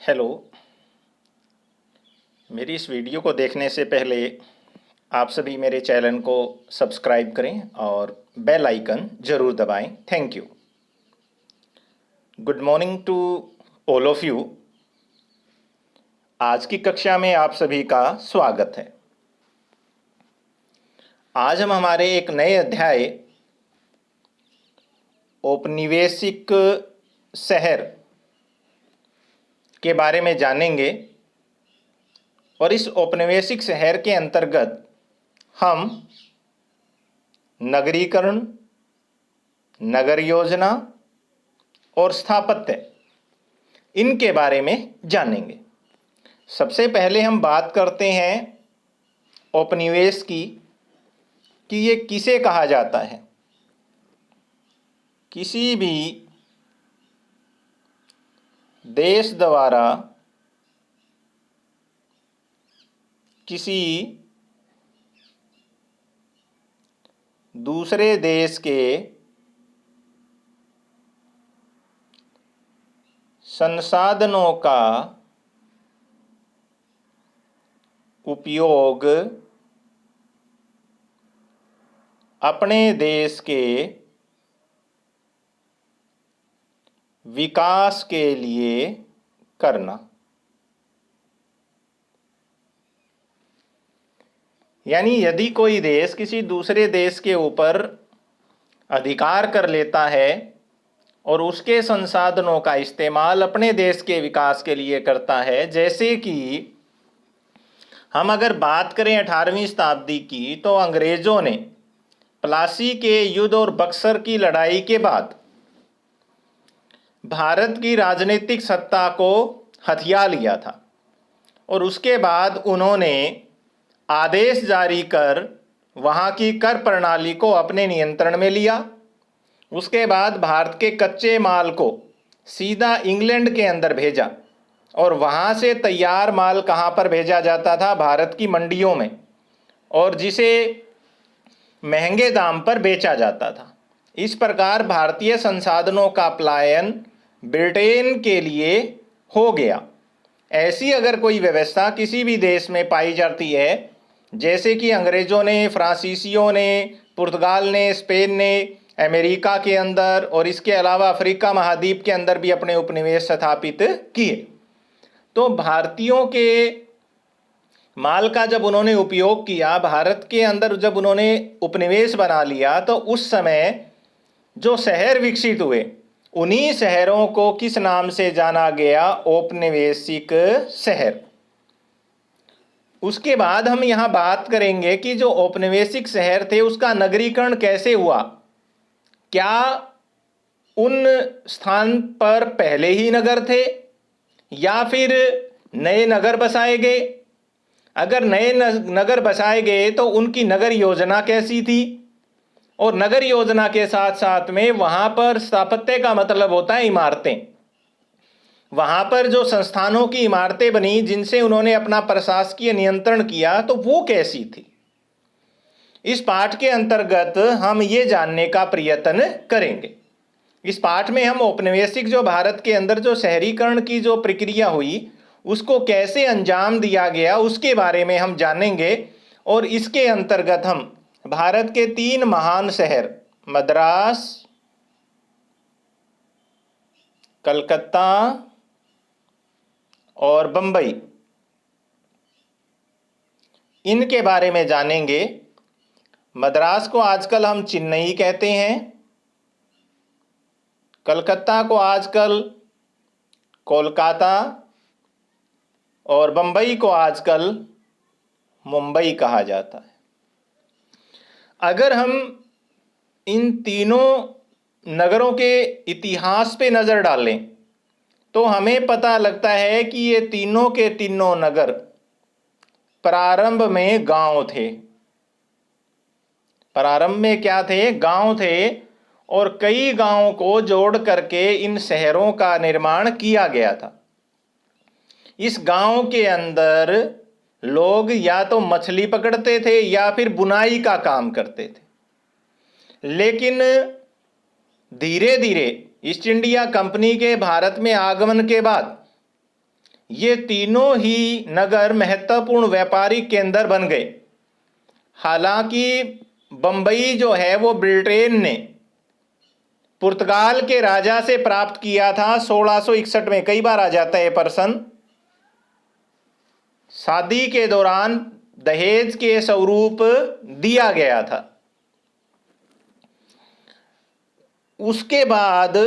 Hello. मेरी इस video को देखने से पहले आप सभी मेरे चैनल को सब्सक्राइब करें और बेल आइकन ज़रूर दबाएं। Thank you. Good morning to all of you. आज की कक्षा में आप सभी का स्वागत है। आज हम हमारे एक नए अध्याय औपनिवेशिक शहर के बारे में जानेंगे और इस औपनिवेशिक शहर के अंतर्गत हम नगरीकरण, नगर योजना और स्थापत्य इनके बारे में जानेंगे। सबसे पहले हम बात करते हैं औपनिवेश की कि ये किसे कहा जाता है। किसी भी देश द्वारा किसी दूसरे देश के संसाधनों का उपयोग अपने देश के विकास के लिए करना। यानी यदि कोई देश किसी दूसरे देश के ऊपर अधिकार कर लेता है और उसके संसाधनों का इस्तेमाल अपने देश के विकास के लिए करता है, जैसे कि हम अगर बात करें 18वीं शताब्दी की, तो अंग्रेजों ने प्लासी के युद्ध और बक्सर की लड़ाई के बाद भारत की राजनीतिक सत्ता को हथिया लिया था और उसके बाद उन्होंने आदेश जारी कर वहाँ की कर प्रणाली को अपने नियंत्रण में लिया। उसके बाद भारत के कच्चे माल को सीधा इंग्लैंड के अंदर भेजा और वहाँ से तैयार माल कहाँ पर भेजा जाता था? भारत की मंडियों में, और जिसे महंगे दाम पर बेचा जाता था। इस प्रकार भारतीय संसाधनों का पलायन ब्रिटेन के लिए हो गया। ऐसी अगर कोई व्यवस्था किसी भी देश में पाई जाती है, जैसे कि अंग्रेजों ने, फ्रांसीसियों ने, पुर्तगाल ने, स्पेन ने अमेरिका के अंदर और इसके अलावा अफ्रीका महाद्वीप के अंदर भी अपने उपनिवेश स्थापित किए, तो भारतीयों के माल का जब उन्होंने उपयोग किया, भारत के अंदर जब उन्होंने उपनिवेश बना लिया, तो उस समय जो शहर विकसित हुए, उन्हीं शहरों को किस नाम से जाना गया? औपनिवेशिक शहर। उसके बाद हम यहाँ बात करेंगे कि जो औपनिवेशिक शहर थे उसका नगरीकरण कैसे हुआ। क्या उन स्थान पर पहले ही नगर थे या फिर नए नगर बसाए गए? अगर नए नगर बसाए गए तो उनकी नगर योजना कैसी थी? और नगर योजना के साथ साथ में वहां पर स्थापत्य का मतलब होता है इमारतें। वहां पर जो संस्थानों की इमारतें बनी जिनसे उन्होंने अपना प्रशासकीय नियंत्रण किया, तो वो कैसी थी? इस पाठ के अंतर्गत हम ये जानने का प्रयत्न करेंगे। इस पाठ में हम औपनिवेशिक जो भारत के अंदर जो शहरीकरण की जो प्रक्रिया हुई उसको कैसे अंजाम दिया गया उसके बारे में हम जानेंगे। और इसके अंतर्गत हम भारत के 3 महान शहर मद्रास, कलकत्ता और बंबई, इनके बारे में जानेंगे। मद्रास को आजकल हम चेन्नई कहते हैं, कलकत्ता को आजकल कोलकाता और बंबई को आजकल मुंबई कहा जाता है। अगर हम इन तीनों नगरों के इतिहास पे नज़र डालें तो हमें पता लगता है कि ये तीनों के तीनों नगर प्रारंभ में गांव थे। प्रारंभ में क्या थे? गांव थे, और कई गांवों को जोड़ करके इन शहरों का निर्माण किया गया था। इस गांव के अंदर लोग या तो मछली पकड़ते थे या फिर बुनाई का काम करते थे। लेकिन धीरे धीरे ईस्ट इंडिया कंपनी के भारत में आगमन के बाद ये तीनों ही नगर महत्वपूर्ण व्यापारिक केंद्र बन गए। हालांकि बंबई जो है वो ब्रिटेन ने पुर्तगाल के राजा से प्राप्त किया था 1661 में। कई बार आ जाता है ये प्रश्न। शादी के दौरान दहेज के स्वरूप दिया गया था। उसके बाद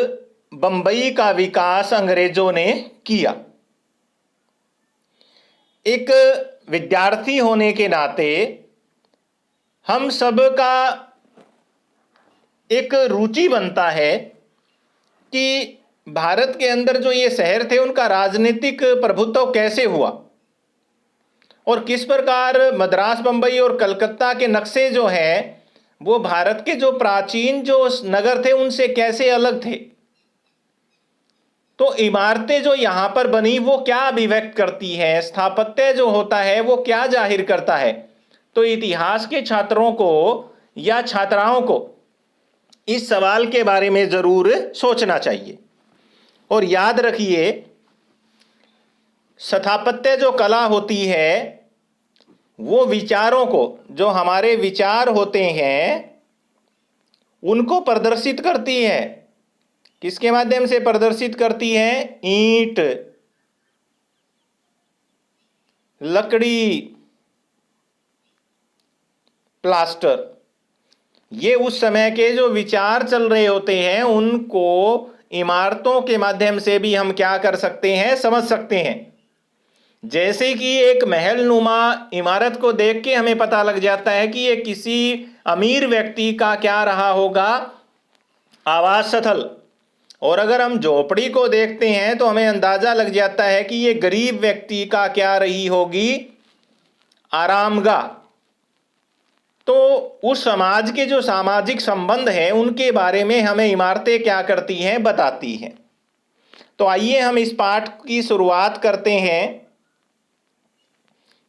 बंबई का विकास अंग्रेजों ने किया। एक विद्यार्थी होने के नाते हम सब का एक रुचि बनता है कि भारत के अंदर जो ये शहर थे उनका राजनीतिक प्रभुत्व कैसे हुआ और किस प्रकार मद्रास, बंबई और कलकत्ता के नक्शे जो हैं वो भारत के जो प्राचीन जो नगर थे उनसे कैसे अलग थे। तो इमारतें जो यहाँ पर बनी वो क्या अभिव्यक्त करती है, स्थापत्य जो होता है वो क्या जाहिर करता है। तो इतिहास के छात्रों को या छात्राओं को इस सवाल के बारे में जरूर सोचना चाहिए। और याद रखिए, स्थापत्य जो कला होती है वो विचारों को, जो हमारे विचार होते हैं उनको प्रदर्शित करती है। किसके माध्यम से प्रदर्शित करती है? ईंट, लकड़ी, प्लास्टर। ये उस समय के जो विचार चल रहे होते हैं उनको इमारतों के माध्यम से भी हम क्या कर सकते हैं? समझ सकते हैं। जैसे कि एक महल नुमा इमारत को देख के हमें पता लग जाता है कि ये किसी अमीर व्यक्ति का क्या रहा होगा? आवास स्थल। और अगर हम झोपड़ी को देखते हैं तो हमें अंदाजा लग जाता है कि ये गरीब व्यक्ति का क्या रही होगी? आरामगाह। तो उस समाज के जो सामाजिक संबंध हैं उनके बारे में हमें इमारतें क्या करती हैं? बताती हैं। तो आइए हम इस पाठ की शुरुआत करते हैं।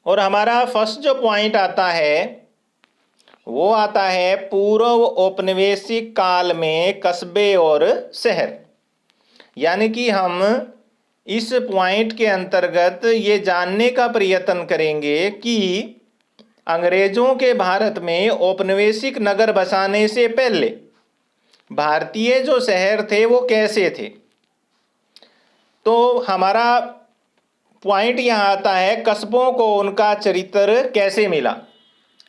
और हमारा फर्स्ट जो पॉइंट आता है वो आता है पूर्व औपनिवेशिक काल में कस्बे और शहर। यानी कि हम इस पॉइंट के अंतर्गत ये जानने का प्रयत्न करेंगे कि अंग्रेजों के भारत में औपनिवेशिक नगर बसाने से पहले भारतीय जो शहर थे वो कैसे थे। तो हमारा पॉइंट यहाँ आता है कस्बों को उनका चरित्र कैसे मिला,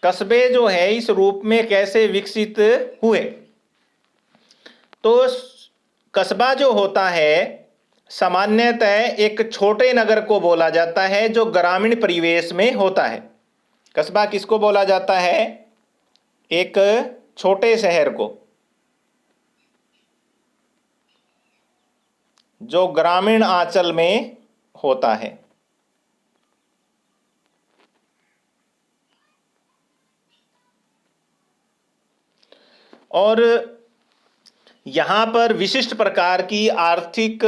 कस्बे जो है इस रूप में कैसे विकसित हुए। तो कस्बा जो होता है सामान्यतः एक छोटे नगर को बोला जाता है जो ग्रामीण परिवेश में होता है। कस्बा किसको बोला जाता है? एक छोटे शहर को जो ग्रामीण आंचल में होता है। और यहाँ पर विशिष्ट प्रकार की आर्थिक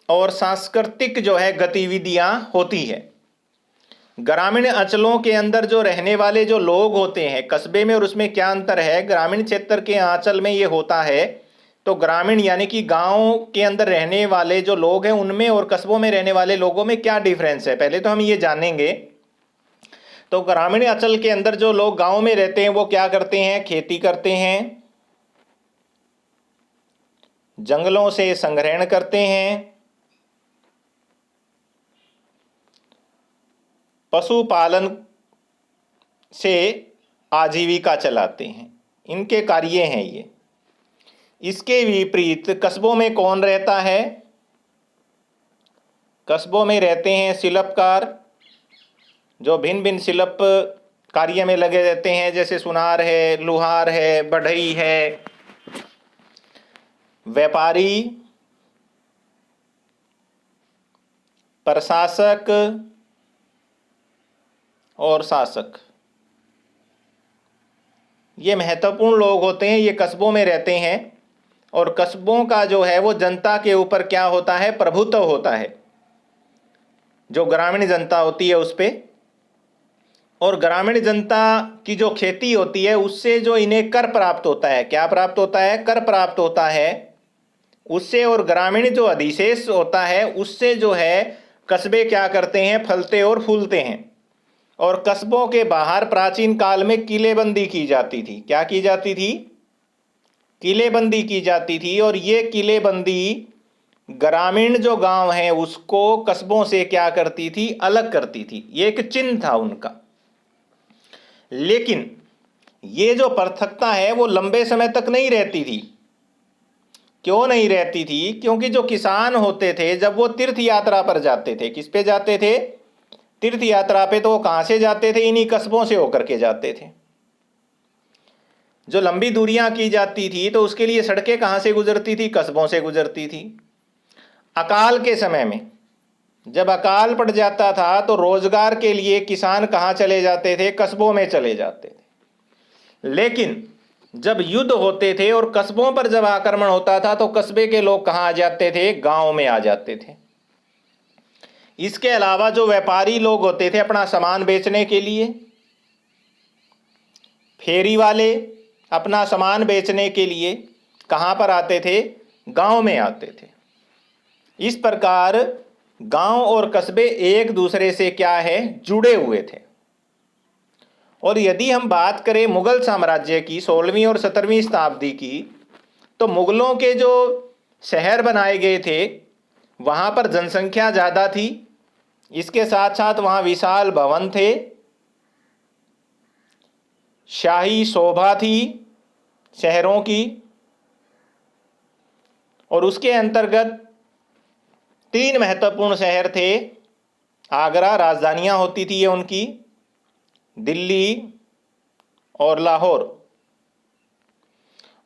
और सांस्कृतिक जो है गतिविधियाँ होती है। ग्रामीण अंचलों के अंदर जो रहने वाले जो लोग होते हैं कस्बे में और उसमें क्या अंतर है? ग्रामीण क्षेत्र के आंचल में ये होता है तो ग्रामीण यानी कि गांव के अंदर रहने वाले जो लोग हैं उनमें और कस्बों में रहने वाले लोगों में क्या डिफरेंस है, पहले तो हम ये जानेंगे। तो ग्रामीण अंचल के अंदर जो लोग गांव में रहते हैं वो क्या करते हैं? खेती करते हैं, जंगलों से संग्रहण करते हैं, पशुपालन से आजीविका चलाते हैं। इनके कार्य हैं ये। इसके विपरीत कस्बों में कौन रहता है? कस्बों में रहते हैं शिल्पकार जो भिन्न भिन्न शिल्प कार्य में लगे रहते हैं, जैसे सुनार है, लुहार है, बढ़ई है। व्यापारी, प्रशासक और शासक, ये महत्वपूर्ण लोग होते हैं, ये कस्बों में रहते हैं। और कस्बों का जो है वो जनता के ऊपर क्या होता है? प्रभुत्व होता है, जो ग्रामीण जनता होती है उस पर। और ग्रामीण जनता की जो खेती होती है उससे जो इन्हें कर प्राप्त होता है, क्या प्राप्त होता है? कर प्राप्त होता है उससे। और ग्रामीण जो अधिशेष होता है उससे जो है कस्बे क्या करते हैं, फलते और फूलते हैं। और कस्बों के बाहर प्राचीन काल में किलेबंदी की जाती थी। क्या की जाती थी? किलेबंदी की जाती थी। और ये किलेबंदी ग्रामीण जो गांव हैं उसको कस्बों से क्या करती थी, अलग करती थी। ये एक चिन्ह था उनका। लेकिन ये जो पृथकता है वो लंबे समय तक नहीं रहती थी। क्यों नहीं रहती थी? क्योंकि जो किसान होते थे जब वो तीर्थ यात्रा पर जाते थे, किस पे जाते थे? तीर्थ यात्रा पे, तो वो कहां से जाते थे? इन्हीं कस्बों से होकर के जाते थे। जो लंबी दूरियां की जाती थी तो उसके लिए सड़कें कहां से गुजरती थी? कस्बों से गुजरती थी। अकाल के समय में जब अकाल पड़ जाता था तो रोजगार के लिए किसान कहां चले जाते थे? कस्बों में चले जाते थे। लेकिन जब युद्ध होते थे और कस्बों पर जब आक्रमण होता था तो कस्बे के लोग कहां आ जाते थे? गांव में आ जाते थे। इसके अलावा जो व्यापारी लोग होते थे अपना सामान बेचने के लिए, फेरी वाले अपना सामान बेचने के लिए कहां पर आते थे? गांव में आते थे। इस प्रकार गांव और कस्बे एक दूसरे से क्या है, जुड़े हुए थे। और यदि हम बात करें मुगल साम्राज्य की 16वीं और 17वीं शताब्दी की, तो मुगलों के जो शहर बनाए गए थे वहां पर जनसंख्या ज़्यादा थी। इसके साथ साथ वहां विशाल भवन थे, शाही शोभा थी शहरों की। और उसके अंतर्गत 3 महत्वपूर्ण शहर थे। आगरा, राजधानियां होती थी ये उनकी, दिल्ली और लाहौर।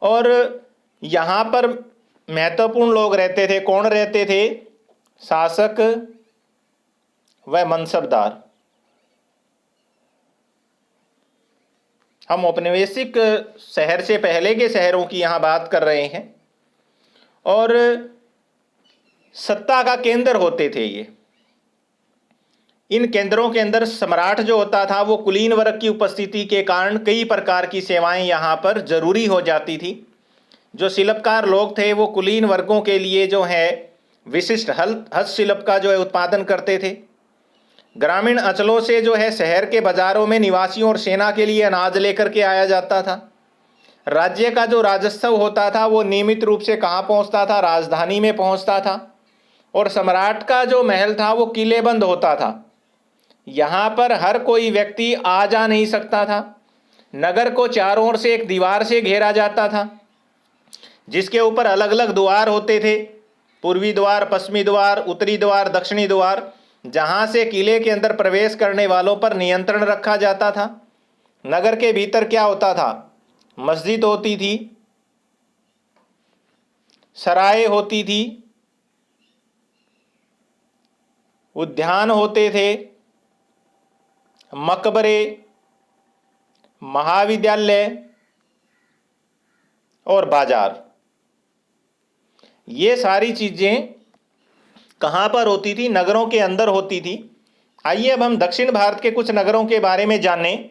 और यहाँ पर महत्वपूर्ण लोग रहते थे। कौन रहते थे? शासक व मनसबदार। हम औपनिवेशिक शहर से पहले के शहरों की यहाँ बात कर रहे हैं। और सत्ता का केंद्र होते थे ये। इन केंद्रों के अंदर सम्राट जो होता था वो कुलीन वर्ग की उपस्थिति के कारण कई प्रकार की सेवाएं यहाँ पर जरूरी हो जाती थी। जो शिल्पकार लोग थे वो कुलीन वर्गों के लिए जो है विशिष्ट हस्तशिल्प का जो है उत्पादन करते थे। ग्रामीण अंचलों से जो है शहर के बाजारों में निवासियों और सेना के लिए अनाज लेकर के आया जाता था। राज्य का जो राजस्व होता था वो नियमित रूप से कहाँ पहुँचता था? राजधानी में पहुँचता था। और सम्राट का जो महल था वो किलेबंद होता था। यहाँ पर हर कोई व्यक्ति आ जा नहीं सकता था। नगर को चारों ओर से एक दीवार से घेरा जाता था जिसके ऊपर अलग अलग द्वार होते थे, पूर्वी द्वार, पश्चिमी द्वार, उत्तरी द्वार, दक्षिणी द्वार, जहाँ से किले के अंदर प्रवेश करने वालों पर नियंत्रण रखा जाता था। नगर के भीतर क्या होता था? मस्जिद होती थी, सराय होती थी, उद्यान होते थे, मकबरे, महाविद्यालय और बाजार। ये सारी चीजें कहाँ पर होती थी? नगरों के अंदर होती थी। आइए अब हम दक्षिण भारत के कुछ नगरों के बारे में जानें।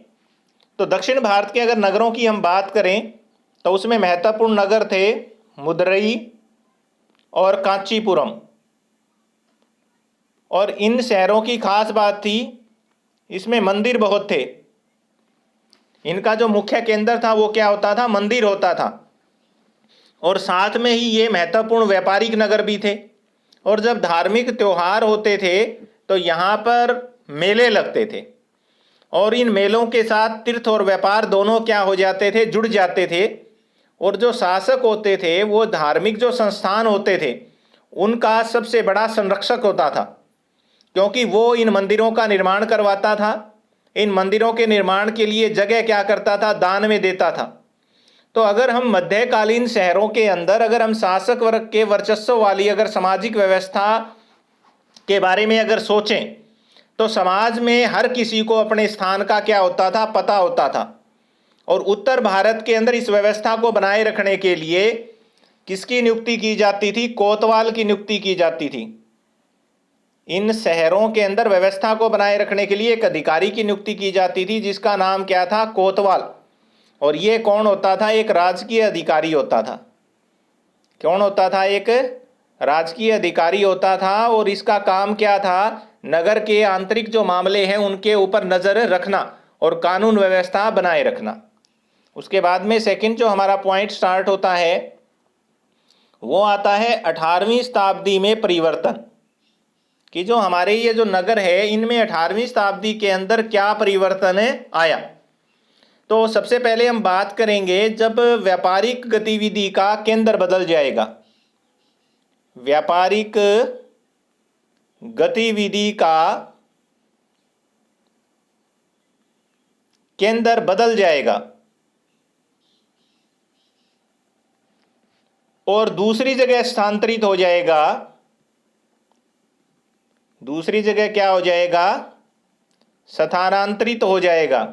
तो दक्षिण भारत के अगर नगरों की हम बात करें तो उसमें महत्वपूर्ण नगर थे मदुरई और कांचीपुरम। और इन शहरों की खास बात थी, इसमें मंदिर बहुत थे। इनका जो मुख्य केंद्र था वो क्या होता था? मंदिर होता था। और साथ में ही ये महत्वपूर्ण व्यापारिक नगर भी थे। और जब धार्मिक त्योहार होते थे तो यहाँ पर मेले लगते थे। और इन मेलों के साथ तीर्थ और व्यापार दोनों क्या हो जाते थे? जुड़ जाते थे। और जो शासक होते थे वो धार्मिक जो संस्थान होते थे उनका सबसे बड़ा संरक्षक होता था, क्योंकि वो इन मंदिरों का निर्माण करवाता था। इन मंदिरों के निर्माण के लिए जगह क्या करता था? दान में देता था। तो अगर हम मध्यकालीन शहरों के अंदर अगर हम शासक वर्ग के वर्चस्व वाली अगर सामाजिक व्यवस्था के बारे में अगर सोचें तो समाज में हर किसी को अपने स्थान का क्या होता था? पता होता था। और उत्तर भारत के अंदर इस व्यवस्था को बनाए रखने के लिए किसकी नियुक्ति की जाती थी? कोतवाल की नियुक्ति की जाती थी। इन शहरों के अंदर व्यवस्था को बनाए रखने के लिए एक अधिकारी की नियुक्ति की जाती थी जिसका नाम क्या था? कोतवाल। और ये कौन होता था? एक राजकीय अधिकारी होता था। कौन होता था? एक राजकीय अधिकारी होता था और इसका काम क्या था, नगर के आंतरिक जो मामले हैं उनके ऊपर नजर रखना और कानून व्यवस्था बनाए रखना। उसके बाद में सेकंड जो हमारा पॉइंट स्टार्ट होता है वो आता है 18वीं शताब्दी में परिवर्तन, कि जो हमारे ये जो नगर है इनमें 18वीं शताब्दी के अंदर क्या परिवर्तन आया। तो सबसे पहले हम बात करेंगे जब व्यापारिक गतिविधि का केंद्र बदल जाएगा। व्यापारिक गतिविधि का केंद्र बदल जाएगा और दूसरी जगह स्थानांतरित हो जाएगा। दूसरी जगह क्या हो जाएगा, स्थानांतरित हो जाएगा।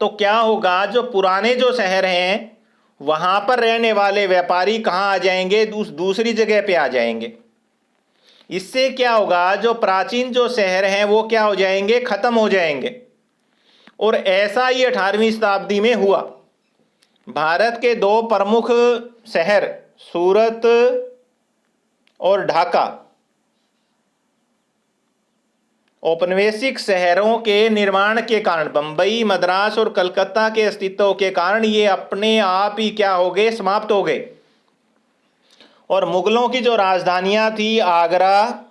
तो क्या होगा, जो पुराने जो शहर हैं वहां पर रहने वाले व्यापारी कहां आ जाएंगे, दूसरी जगह पे आ जाएंगे। इससे क्या होगा, जो प्राचीन जो शहर हैं वो क्या हो जाएंगे, खत्म हो जाएंगे। और ऐसा ही 18वीं शताब्दी में हुआ। भारत के दो प्रमुख शहर सूरत और ढाका औपनिवेशिक शहरों के निर्माण के कारण, बंबई, मद्रास और कलकत्ता के अस्तित्व के कारण ये अपने आप ही क्या हो गए, समाप्त हो गए। और मुगलों की जो राजधानियां थी आगरा,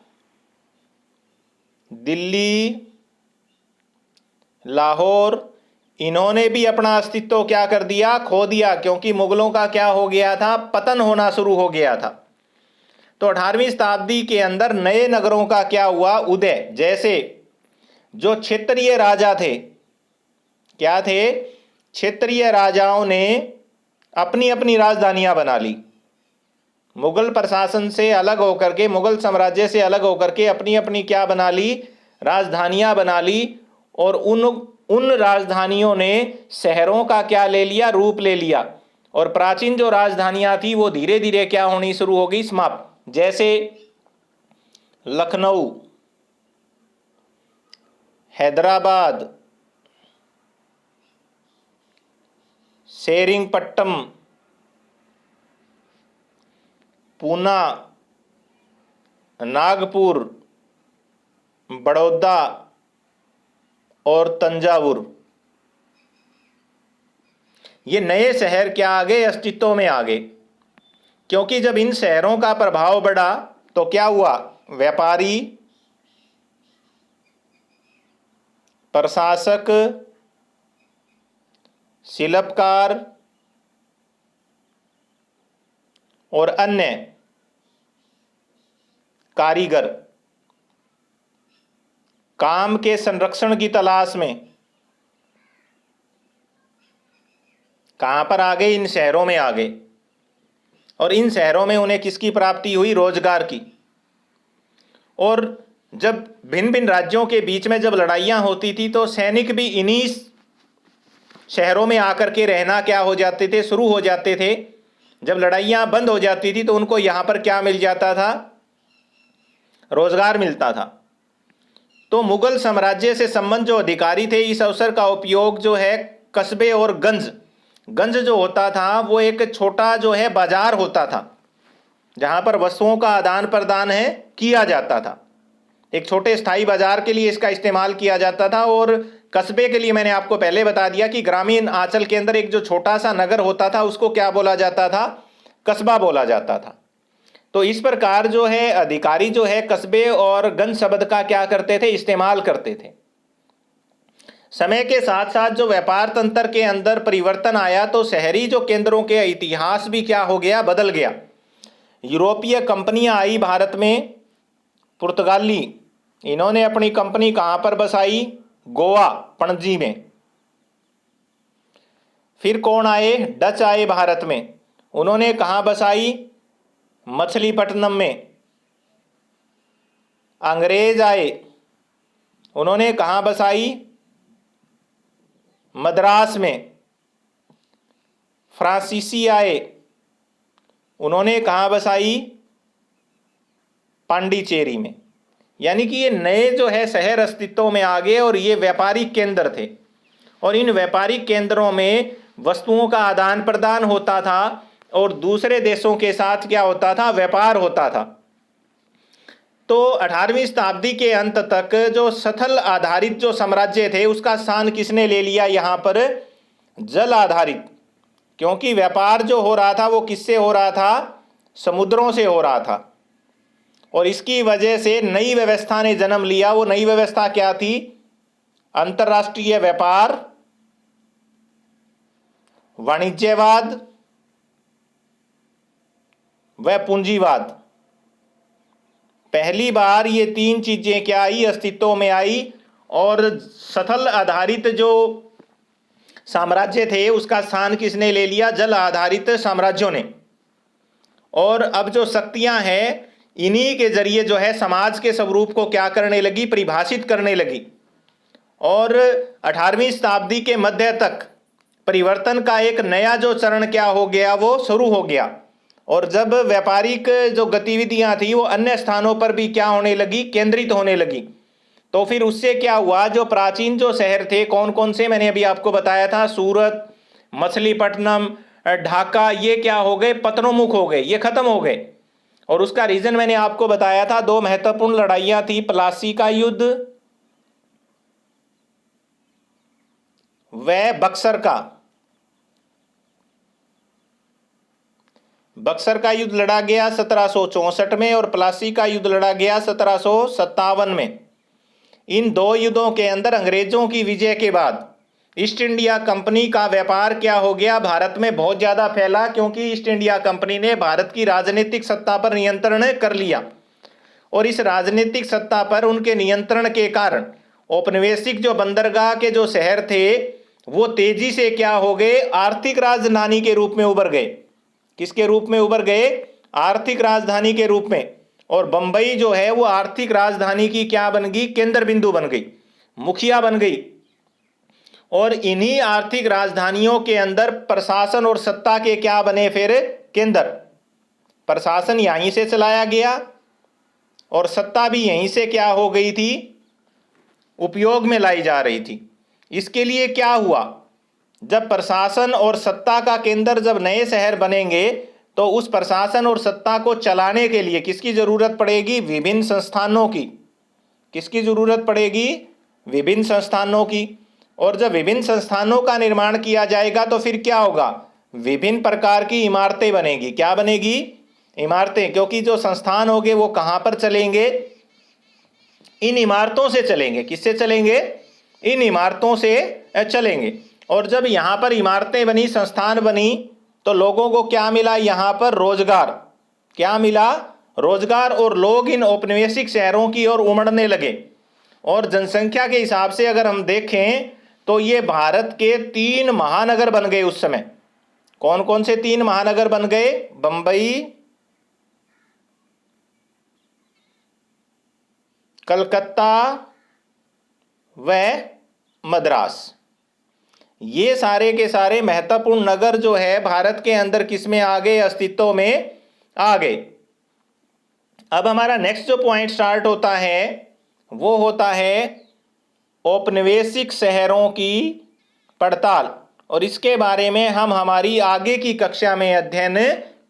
दिल्ली, लाहौर, इन्होंने भी अपना अस्तित्व क्या कर दिया, खो दिया, क्योंकि मुगलों का क्या हो गया था, पतन होना शुरू हो गया था। तो 18वीं शताब्दी के अंदर नए नगरों का क्या हुआ, उदय। जैसे जो क्षेत्रीय राजा थे, क्या थे, क्षेत्रीय राजाओं ने अपनी अपनी राजधानियां बना ली। मुगल प्रशासन से अलग होकर के, मुगल साम्राज्य से अलग होकर के अपनी अपनी क्या बना ली, राजधानियां बना ली। और उन राजधानियों ने शहरों का क्या ले लिया, रूप ले लिया। और प्राचीन जो राजधानियां थी वो धीरे धीरे क्या होनी शुरू हो गई, समाप्त। जैसे लखनऊ, हैदराबाद, सेरिंगपट्टम, पूना, नागपुर, बड़ौदा और तंजावुर, ये नए शहर क्या आ गए, अस्तित्व में आ गए। क्योंकि जब इन शहरों का प्रभाव बढ़ा तो क्या हुआ, व्यापारी, प्रशासक, शिल्पकार और अन्य कारीगर काम के संरक्षण की तलाश में कहां पर आ गए, इन शहरों में आ गए। और इन शहरों में उन्हें किसकी प्राप्ति हुई, रोजगार की। और जब भिन्न भिन्न राज्यों के बीच में जब लड़ाइयां होती थी तो सैनिक भी इन्हीं शहरों में आकर के रहना क्या हो जाते थे, शुरू हो जाते थे। जब लड़ाइयां बंद हो जाती थी तो उनको यहां पर क्या मिल जाता था, रोजगार मिलता था। तो मुगल साम्राज्य से संबंध जो अधिकारी थे इस अवसर का उपयोग जो है कस्बे और गंज जो होता था वो एक छोटा जो है बाजार होता था जहां पर वस्तुओं का आदान प्रदान है किया जाता था। एक छोटे स्थायी बाजार के लिए इसका इस्तेमाल किया जाता था। और कस्बे के लिए मैंने आपको पहले बता दिया कि ग्रामीण आंचल के अंदर एक जो छोटा सा नगर होता था उसको क्या बोला जाता था, कस्बा बोला जाता था। तो इस प्रकार जो है अधिकारी जो है कस्बे और गंज शब्द का क्या करते थे, इस्तेमाल करते थे। समय के साथ साथ जो व्यापार तंत्र के अंदर परिवर्तन आया तो शहरी जो केंद्रों के इतिहास भी क्या हो गया, बदल गया। यूरोपीय कंपनियां आई भारत में, पुर्तगाली, इन्होंने अपनी कंपनी कहां पर बसाई, गोवा, पणजी में। फिर कौन आए, डच आए भारत में, उन्होंने कहां बसाई, मछलीपट्टनम में। अंग्रेज आए, उन्होंने कहां बसाई, मद्रास में। फ्रांसीसी आए, उन्होंने कहां बसाई, पांडिचेरी में। यानी कि ये नए जो है शहर अस्तित्व में आ गए और ये व्यापारिक केंद्र थे। और इन व्यापारिक केंद्रों में वस्तुओं का आदान प्रदान होता था और दूसरे देशों के साथ क्या होता था, व्यापार होता था। तो 18वीं शताब्दी के अंत तक जो स्थल आधारित जो साम्राज्य थे उसका स्थान किसने ले लिया यहाँ पर, जल आधारित। क्योंकि व्यापार जो हो रहा था वो किससे हो रहा था, समुद्रों से हो रहा था। और इसकी वजह से नई व्यवस्था ने जन्म लिया। वो नई व्यवस्था क्या थी, अंतर्राष्ट्रीय व्यापार, वाणिज्यवाद व पूंजीवाद। पहली बार ये तीन चीजें क्या आई, अस्तित्व में आई। और स्थल आधारित जो साम्राज्य थे उसका स्थान किसने ले लिया, जल आधारित साम्राज्यों ने। और अब जो शक्तियां हैं इन्हीं के जरिए जो है समाज के स्वरूप को क्या करने लगी, परिभाषित करने लगी। और 18वीं शताब्दी के मध्य तक परिवर्तन का एक नया जो चरण क्या हो गया, वो शुरू हो गया। और जब व्यापारिक जो गतिविधियां थी वो अन्य स्थानों पर भी क्या होने लगी, केंद्रित होने लगी। तो फिर उससे क्या हुआ, जो प्राचीन जो शहर थे, कौन कौन से मैंने अभी आपको बताया था, सूरत, मछलीपट्टनम, ढाका, ये क्या हो गए, पतनोन्मुख हो गए, ये खत्म हो गए। और उसका रीजन मैंने आपको बताया था, दो महत्वपूर्ण लड़ाइयां थी, प्लासी का युद्ध व बक्सर का युद्ध लड़ा गया 1764 में और प्लासी का युद्ध लड़ा गया 1757 में। इन दो युद्धों के अंदर अंग्रेजों की विजय के बाद ईस्ट इंडिया कंपनी का व्यापार क्या हो गया, भारत में बहुत ज्यादा फैला। क्योंकि ईस्ट इंडिया कंपनी ने भारत की राजनीतिक सत्ता पर नियंत्रण कर लिया। और इस राजनीतिक सत्ता पर उनके नियंत्रण के कारण औपनिवेशिक जो बंदरगाह के जो शहर थे वो तेजी से क्या हो गए, आर्थिक राजधानी के रूप में उभर गए। किसके रूप में उभर गए, आर्थिक राजधानी के रूप में। और बंबई जो है वो आर्थिक राजधानी की क्या बन गई, केंद्र बिंदु बन गई, मुखिया बन गई। और इन्हीं आर्थिक राजधानियों के अंदर प्रशासन और सत्ता के क्या बने, फिर केंद्र। प्रशासन यहीं से चलाया गया और सत्ता भी यहीं से क्या हो गई थी, उपयोग में लाई जा रही थी। इसके लिए क्या हुआ, जब प्रशासन और सत्ता का केंद्र जब नए शहर बनेंगे तो उस प्रशासन और सत्ता को चलाने के लिए किसकी जरूरत पड़ेगी, विभिन्न संस्थानों की। किसकी जरूरत पड़ेगी, विभिन्न संस्थानों की। और जब विभिन्न संस्थानों का निर्माण किया जाएगा तो फिर क्या होगा, विभिन्न प्रकार की इमारतें बनेगी। क्या बनेगी, इमारतें। क्योंकि जो संस्थान होंगे वो कहां पर चलेंगे, इन इमारतों से चलेंगे। किससे चलेंगे, इन इमारतों से चलेंगे। और जब यहां पर इमारतें बनी, संस्थान बनी, तो लोगों को क्या मिला, यहां पर रोजगार। क्या मिला, रोजगार। और लोग इन औपनिवेशिक शहरों की ओर उमड़ने लगे। और जनसंख्या के हिसाब से अगर हम देखें तो ये भारत के 3 महानगर बन गए उस समय। कौन कौन से 3 महानगर बन गए, बंबई, कलकत्ता व मद्रास। ये सारे के सारे महत्वपूर्ण नगर जो है भारत के अंदर किस में आ गए, अस्तित्व में आ गए। अब हमारा नेक्स्ट जो पॉइंट स्टार्ट होता है वो होता है औपनिवेशिक शहरों की पड़ताल। और इसके बारे में हम हमारी आगे की कक्षा में अध्ययन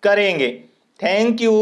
करेंगे। Thank you.